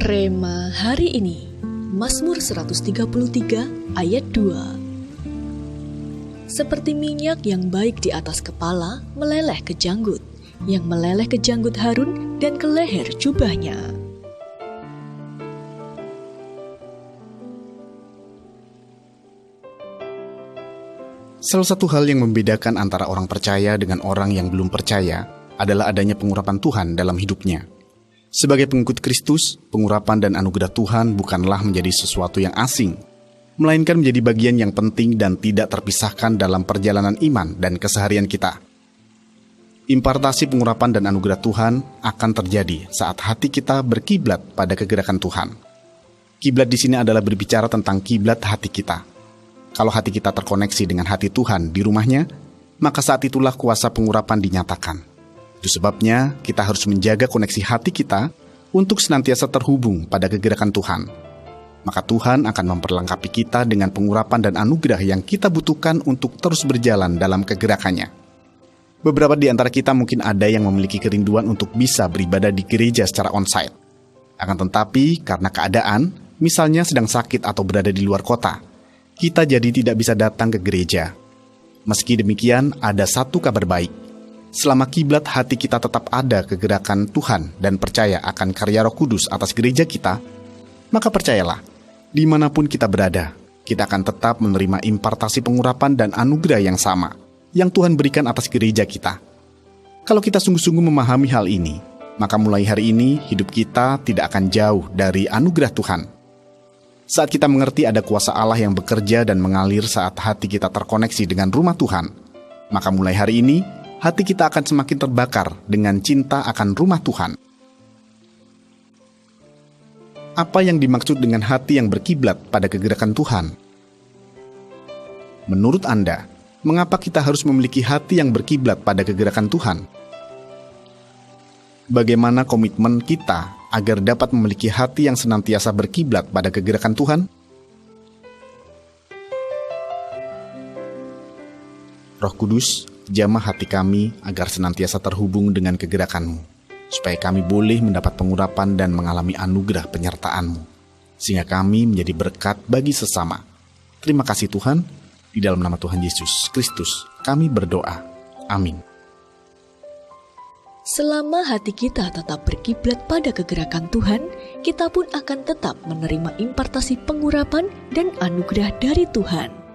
Rema hari ini, Mazmur 133 ayat 2. Seperti minyak yang baik di atas kepala meleleh ke janggut, yang meleleh ke janggut Harun dan ke leher jubahnya. Salah satu hal yang membedakan antara orang percaya dengan orang yang belum percaya adalah adanya pengurapan Tuhan dalam hidupnya. Sebagai pengikut Kristus, pengurapan dan anugerah Tuhan bukanlah menjadi sesuatu yang asing, melainkan menjadi bagian yang penting dan tidak terpisahkan dalam perjalanan iman dan keseharian kita. Impartasi pengurapan dan anugerah Tuhan akan terjadi saat hati kita berkiblat pada kegerakan Tuhan. Kiblat di sini adalah berbicara tentang kiblat hati kita. Kalau hati kita terkoneksi dengan hati Tuhan di rumahnya, maka saat itulah kuasa pengurapan dinyatakan. Itu sebabnya kita harus menjaga koneksi hati kita untuk senantiasa terhubung pada kegerakan Tuhan. Maka Tuhan akan memperlengkapi kita dengan pengurapan dan anugerah yang kita butuhkan untuk terus berjalan dalam kegerakannya. Beberapa di antara kita mungkin ada yang memiliki kerinduan untuk bisa beribadah di gereja secara onsite. Akan tetapi karena keadaan, misalnya sedang sakit atau berada di luar kota, kita jadi tidak bisa datang ke gereja. Meski demikian, ada satu kabar baik. Selama kiblat hati kita tetap ada kegerakan Tuhan dan percaya akan karya Roh Kudus atas gereja kita, maka percayalah, dimanapun kita berada, kita akan tetap menerima impartasi pengurapan dan anugerah yang sama, yang Tuhan berikan atas gereja kita. Kalau kita sungguh-sungguh memahami hal ini, maka mulai hari ini hidup kita tidak akan jauh dari anugerah Tuhan. Saat kita mengerti ada kuasa Allah yang bekerja dan mengalir saat hati kita terkoneksi dengan rumah Tuhan, maka mulai hari ini, hati kita akan semakin terbakar dengan cinta akan rumah Tuhan. Apa yang dimaksud dengan hati yang berkiblat pada kegerakan Tuhan? Menurut Anda, mengapa kita harus memiliki hati yang berkiblat pada kegerakan Tuhan? Bagaimana komitmen kita agar dapat memiliki hati yang senantiasa berkiblat pada kegerakan Tuhan? Roh Kudus, jamah hati kami agar senantiasa terhubung dengan kegerakan-Mu, supaya kami boleh mendapat pengurapan dan mengalami anugerah penyertaan-Mu, sehingga kami menjadi berkat bagi sesama. Terima kasih Tuhan, di dalam nama Tuhan Yesus Kristus kami berdoa. Amin. Selama hati kita tetap berkiblat pada kegerakan Tuhan, kita pun akan tetap menerima impartasi pengurapan dan anugerah dari Tuhan.